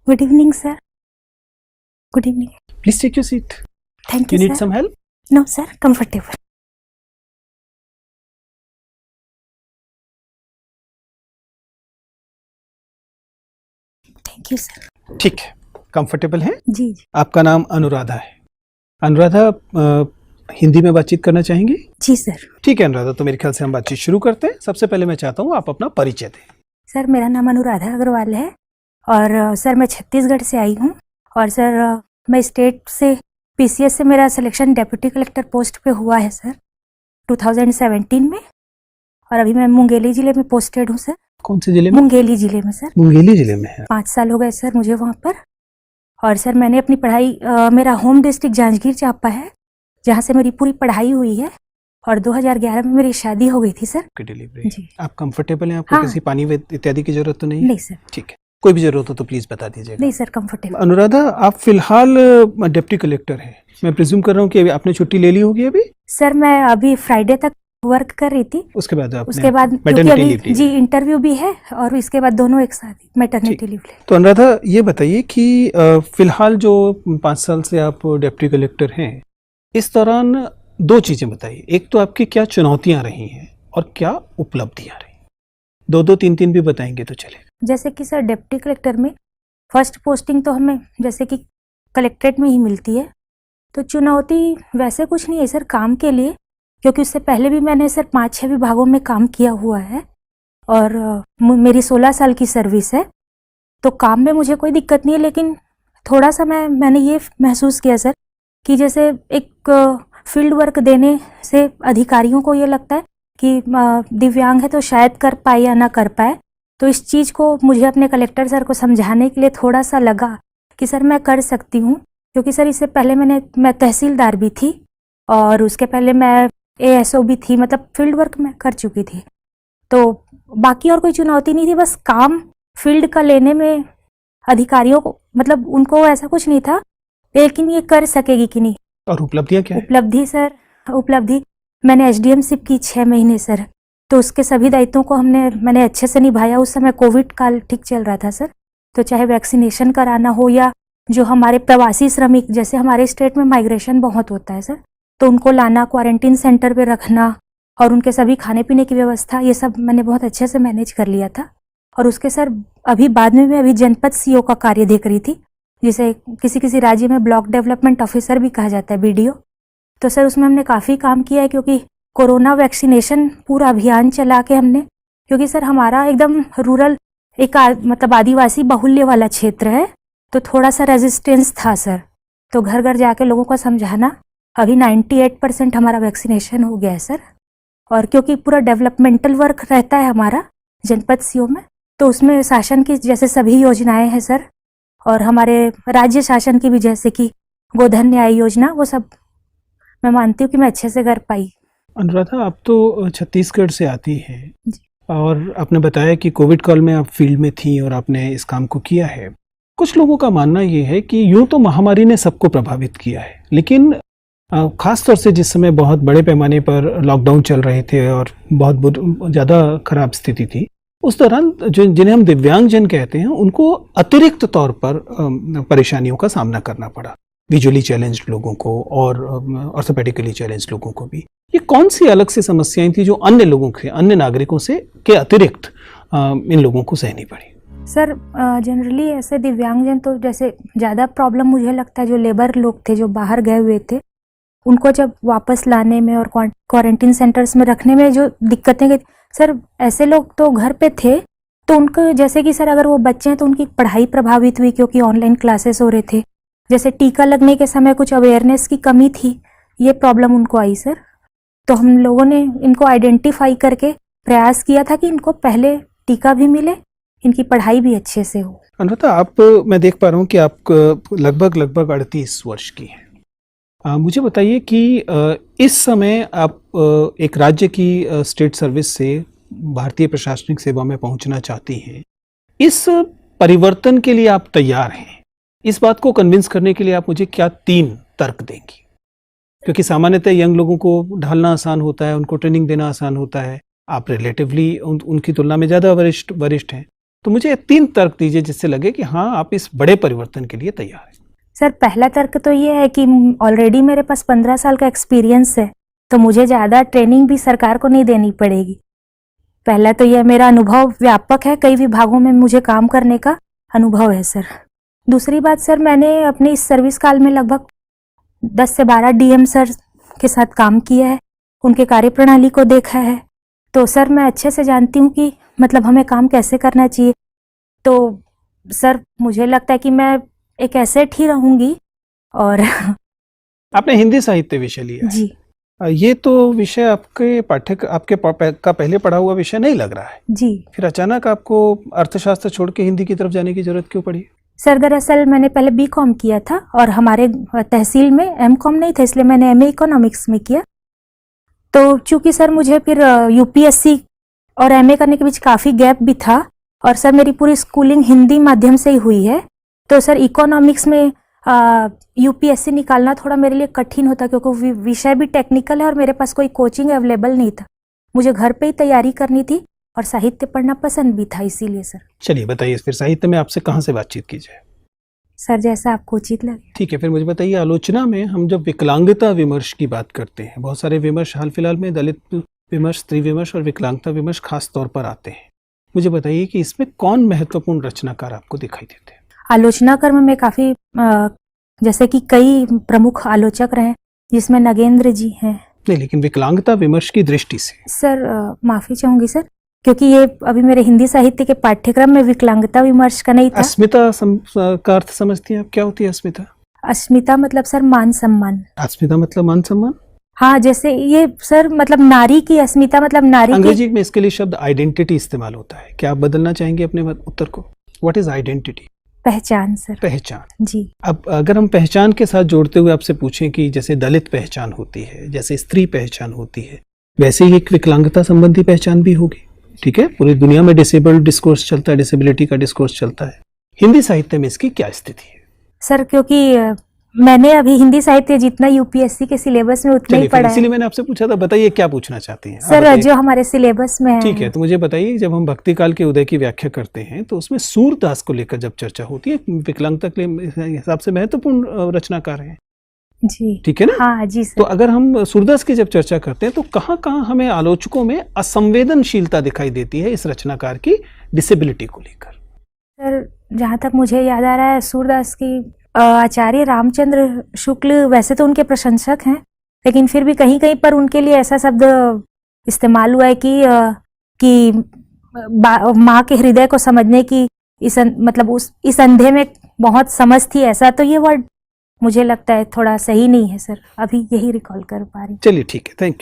Good evening, sir. Good evening. Please take your seat. Thank You you, need sir. some help? No, sir. Comfortable. Thank you, sir. ठीक है, comfortable है। जी जी आपका नाम अनुराधा है। अनुराधा, हिंदी में बातचीत करना चाहेंगी? जी सर। ठीक है अनुराधा, तो मेरे ख्याल से हम बातचीत शुरू करते हैं। सबसे पहले मैं चाहता हूँ आप अपना परिचय दें। सर मेरा नाम अनुराधा अग्रवाल है और सर मैं छत्तीसगढ़ से आई हूँ और सर मैं स्टेट से पीसीएस से मेरा सिलेक्शन डेप्यूटी कलेक्टर पोस्ट पे हुआ है सर 2017 में और अभी मैं मुंगेली जिले में पोस्टेड हूँ सर। कौन से जिले में? मुंगेली जिले में सर। मुंगेली जिले में है। 5 साल हो गए सर मुझे वहाँ पर। और सर मैंने अपनी पढ़ाई मेरा होम डिस्ट्रिक्ट जांजगीर चांपा है जहाँ से मेरी पूरी पढ़ाई हुई है और 2011 में मेरी शादी हो गई थी सर। डिलीवरी। जी। आप कंफर्टेबल हैं? आपको हाँ। किसी पानी इत्यादि की जरूरत तो नहीं है? नहीं सर। ठीक है, कोई भी जरूरत हो तो प्लीज बता दीजिएगा। नहीं सर, कंफर्टेबल। अनुराधा, आप फिलहाल डिप्टी कलेक्टर हैं। मैं प्रिज्यूम कर रहा हूँ कि अभी आपने छुट्टी ले ली होगी अभी? सर मैं अभी फ्राइडे तक वर्क कर रही थी। उसके बाद उसके बाद क्योंकि मैटरनिटी अभी लीव जी इंटरव्यू भी है और इसके बाद दोनों एक साथ मैटरनिटी लीव ले। तो अनुराधा ये बताइए कि फिलहाल जो 5 साल से आप डिप्टी कलेक्टर हैं, इस दौरान 2 चीजें बताइए। एक तो आपकी क्या चुनौतियां रही हैं और क्या उपलब्धियां रही? 2-2, 3-3 भी बताएंगे तो चले। जैसे कि सर डिप्टी कलेक्टर में फर्स्ट पोस्टिंग तो हमें जैसे कि कलेक्ट्रेट में ही मिलती है, तो चुनौती वैसे कुछ नहीं है सर काम के लिए, क्योंकि उससे पहले भी मैंने सर 5-6 विभागों में काम किया हुआ है और मेरी 16 साल की सर्विस है, तो काम में मुझे कोई दिक्कत नहीं है। लेकिन थोड़ा सा मैंने ये महसूस किया सर कि जैसे एक फील्ड वर्क देने से अधिकारियों को ये लगता है कि दिव्यांग है तो शायद कर पाए या ना कर पाए, तो इस चीज़ को मुझे अपने कलेक्टर सर को समझाने के लिए थोड़ा सा लगा कि सर मैं कर सकती हूँ। क्योंकि सर इससे पहले मैं तहसीलदार भी थी और उसके पहले मैं एएसओ भी थी, मतलब फील्ड वर्क मैं कर चुकी थी। तो बाकी और कोई चुनौती नहीं थी, बस काम फील्ड का लेने में अधिकारियों को मतलब उनको ऐसा कुछ नहीं था, लेकिन ये कर सकेगी कि नहीं। और उपलब्धियां क्या है? उपलब्धि सर, उपलब्धि मैंने एसडीएमशिप की 6 महीने सर, तो उसके सभी दायित्वों को मैंने अच्छे से निभाया। उस समय कोविड काल ठीक चल रहा था सर, तो चाहे वैक्सीनेशन कराना हो या जो हमारे प्रवासी श्रमिक, जैसे हमारे स्टेट में माइग्रेशन बहुत होता है सर, तो उनको लाना, क्वारंटीन सेंटर पे रखना और उनके सभी खाने पीने की व्यवस्था, ये सब मैंने बहुत अच्छे से मैनेज कर लिया था। और उसके सर अभी बाद में मैं अभी जनपद सीओ का कार्य देख रही थी, जिसे किसी राज्य में ब्लॉक डेवलपमेंट ऑफिसर भी कहा जाता है, बीडीओ। तो सर उसमें हमने काफ़ी काम किया है, क्योंकि कोरोना वैक्सीनेशन पूरा अभियान चला के हमने, क्योंकि सर हमारा एकदम रूरल एक मतलब आदिवासी बाहुल्य वाला क्षेत्र है, तो थोड़ा सा रेजिस्टेंस था सर, तो घर घर जाके लोगों को समझाना। अभी 98% हमारा वैक्सीनेशन हो गया है सर। और क्योंकि पूरा डेवलपमेंटल वर्क रहता है हमारा जनपद सीओ में, तो उसमें शासन की जैसे सभी योजनाएं हैं सर, और हमारे राज्य शासन की भी जैसे कि गोधन न्याय योजना, वो सब मैं मानती हूँ कि मैं अच्छे से कर पाई। अनुराधा, आप तो छत्तीसगढ़ से आती हैं और आपने बताया कि कोविड काल में आप फील्ड में थी और आपने इस काम को किया है। कुछ लोगों का मानना ये है कि यूं तो महामारी ने सबको प्रभावित किया है, लेकिन खास तौर से जिस समय बहुत बड़े पैमाने पर लॉकडाउन चल रहे थे और बहुत ज़्यादा खराब स्थिति थी, उस दौरान जिन्हें हम दिव्यांगजन कहते हैं, उनको अतिरिक्त तौर पर परेशानियों का सामना करना पड़ा। विजुअली चैलेंज लोगों को और ऑर्थोपेडिकली चैलेंज लोगों को भी। ये कौन सी अलग से समस्याएं थी जो अन्य लोगों के, अन्य नागरिकों से के अतिरिक्त इन लोगों को सहनी पड़ी? सर जनरली ऐसे दिव्यांगजन तो जैसे ज़्यादा प्रॉब्लम मुझे लगता है जो लेबर लोग थे जो बाहर गए हुए थे, उनको जब वापस लाने में और क्वारंटीन सेंटर्स में रखने में जो दिक्कतें गई सर, ऐसे लोग तो घर पे थे, तो उनको जैसे कि सर अगर वो बच्चे हैं तो उनकी पढ़ाई प्रभावित हुई, क्योंकि ऑनलाइन क्लासेस हो रहे थे। जैसे टीका लगने के समय कुछ अवेयरनेस की कमी थी, ये प्रॉब्लम उनको आई सर। तो हम लोगों ने इनको आइडेंटिफाई करके प्रयास किया था कि इनको पहले टीका भी मिले, इनकी पढ़ाई भी अच्छे से हो। अनुराधा, आप, मैं देख पा रहा हूँ कि आप लगभग 38 वर्ष की हैं। मुझे बताइए कि इस समय आप एक राज्य की स्टेट सर्विस से भारतीय प्रशासनिक सेवा में पहुंचना चाहती हैं। इस परिवर्तन के लिए आप तैयार हैं? इस बात को कन्विंस करने के लिए आप मुझे क्या 3 तर्क देंगी? क्योंकि सामान्यतः यंग लोगों को ढालना आसान होता है, उनको ट्रेनिंग देना आसान होता है। आप रिलेटिवली उनकी तुलना में ज़्यादा वरिष्ठ हैं, तो मुझे 3 तर्क दीजिए जिससे लगे कि हाँ आप इस बड़े परिवर्तन के लिए तैयार हैं। सर पहला तर्क तो ये है कि ऑलरेडी मेरे पास 15 साल का एक्सपीरियंस है, तो मुझे ज़्यादा ट्रेनिंग भी सरकार को नहीं देनी पड़ेगी। पहला तो यह मेरा अनुभव व्यापक है, कई विभागों में मुझे काम करने का अनुभव है सर। दूसरी बात सर, मैंने अपने इस सर्विस काल में लगभग 10 से 12 डीएम सर के साथ काम किया है, उनके कार्यप्रणाली को देखा है। तो सर मैं अच्छे से जानती हूँ कि मतलब हमें काम कैसे करना चाहिए। तो सर मुझे लगता है कि मैं एक एसेट ही रहूंगी। और आपने हिंदी साहित्य विषय लिया है। जी ये तो विषय आपके का पहले पढ़ा हुआ विषय नहीं लग रहा है। जी फिर अचानक आपको अर्थशास्त्र छोड़ के हिंदी की तरफ जाने की जरूरत क्यों पड़ी? सर दरअसल मैंने पहले बीकॉम किया था और हमारे तहसील में एमकॉम नहीं था, इसलिए मैंने एमए इकोनॉमिक्स में किया। तो चूंकि सर मुझे फिर यूपीएससी और एमए करने के बीच काफ़ी गैप भी था, और सर मेरी पूरी स्कूलिंग हिंदी माध्यम से ही हुई है, तो सर इकोनॉमिक्स में यूपीएससी निकालना थोड़ा मेरे लिए कठिन होता, क्योंकि विषय भी टेक्निकल है और मेरे पास कोई कोचिंग अवेलेबल नहीं था। मुझे घर पे ही तैयारी करनी थी और साहित्य पढ़ना पसंद भी था, इसीलिए सर। चलिए बताइए फिर साहित्य में आपसे कहाँ से बातचीत की जाए? सर जैसा आपको उचित लगे। ठीक है, फिर मुझे बताइए, आलोचना में हम जब विकलांगता विमर्श की बात करते हैं, बहुत सारे विमर्श हाल फिलहाल में दलित विमर्श, स्त्री विमर्श और विकलांगता विमर्श खास तौर पर आते हैं। मुझे बताइए कि इसमें कौन महत्वपूर्ण रचनाकार आपको दिखाई देते हैं? आलोचना कर्म में काफ़ी जैसे कि कई प्रमुख आलोचक रहे, जिसमें नगेंद्र जी हैं। नहीं, लेकिन विकलांगता विमर्श की दृष्टि से सर माफ़ी चाहूंगी सर, क्योंकि ये अभी मेरे हिंदी साहित्य के पाठ्यक्रम में विकलांगता विमर्श का नहीं था। अस्मिता का अर्थ समझती हैं आप? क्या होती है अस्मिता? अस्मिता मतलब सर मान सम्मान। अस्मिता मतलब मान सम्मान? हाँ, जैसे ये सर मतलब नारी की अस्मिता, मतलब नारी अंग्रेजी में इसके लिए शब्द आइडेंटिटी इस्तेमाल होता है। क्या आप बदलना चाहेंगे अपने उत्तर को? What is identity? पहचान सर। पहचान जी। अब अगर हम पहचान के साथ जोड़ते हुए आपसे पूछें कि जैसे दलित पहचान होती है, जैसे स्त्री पहचान होती है, वैसे ही एक विकलांगता संबंधी पहचान भी होगी। ठीक है, पूरी दुनिया में डिसेबल्ड डिस्कोर्स चलता है, डिसेबिलिटी का डिस्कोर्स चलता है। हिंदी साहित्य में इसकी क्या स्थिति है? सर क्योंकि मैंने अभी हिंदी साहित्य जितना यूपीएससी के सिलेबस में उतना ही पढ़ा है, इसीलिए मैंने आपसे पूछा था। बताइए क्या पूछना चाहती हैं सर? जो हमारे सिलेबस में है। ठीक है, तो मुझे बताइए, जब हम भक्ति काल के उदय की व्याख्या करते हैं तो उसमें सूरदास को लेकर जब चर्चा होती है, विकलांगता के हिसाब से महत्वपूर्ण रचनाकार हैं। जी ठीक है ना? हाँ जी सर। तो अगर हम सूरदास की जब चर्चा करते हैं तो कहाँ कहाँ हमें आलोचकों में असंवेदनशीलता दिखाई देती है इस रचनाकार की डिसेबिलिटी को लेकर? सर जहाँ तक मुझे याद आ रहा है, सूरदास की आचार्य रामचंद्र शुक्ल वैसे तो उनके प्रशंसक हैं, लेकिन फिर भी कहीं कहीं पर उनके लिए ऐसा शब्द इस्तेमाल हुआ है कि माँ के हृदय को समझने की मतलब इस अंधे में बहुत समझ थी, ऐसा। तो ये वर्ड मुझे लगता है थोड़ा सही नहीं है सर, अभी यही रिकॉल कर पा रही हूँ। चलिए ठीक है, थैंक यू।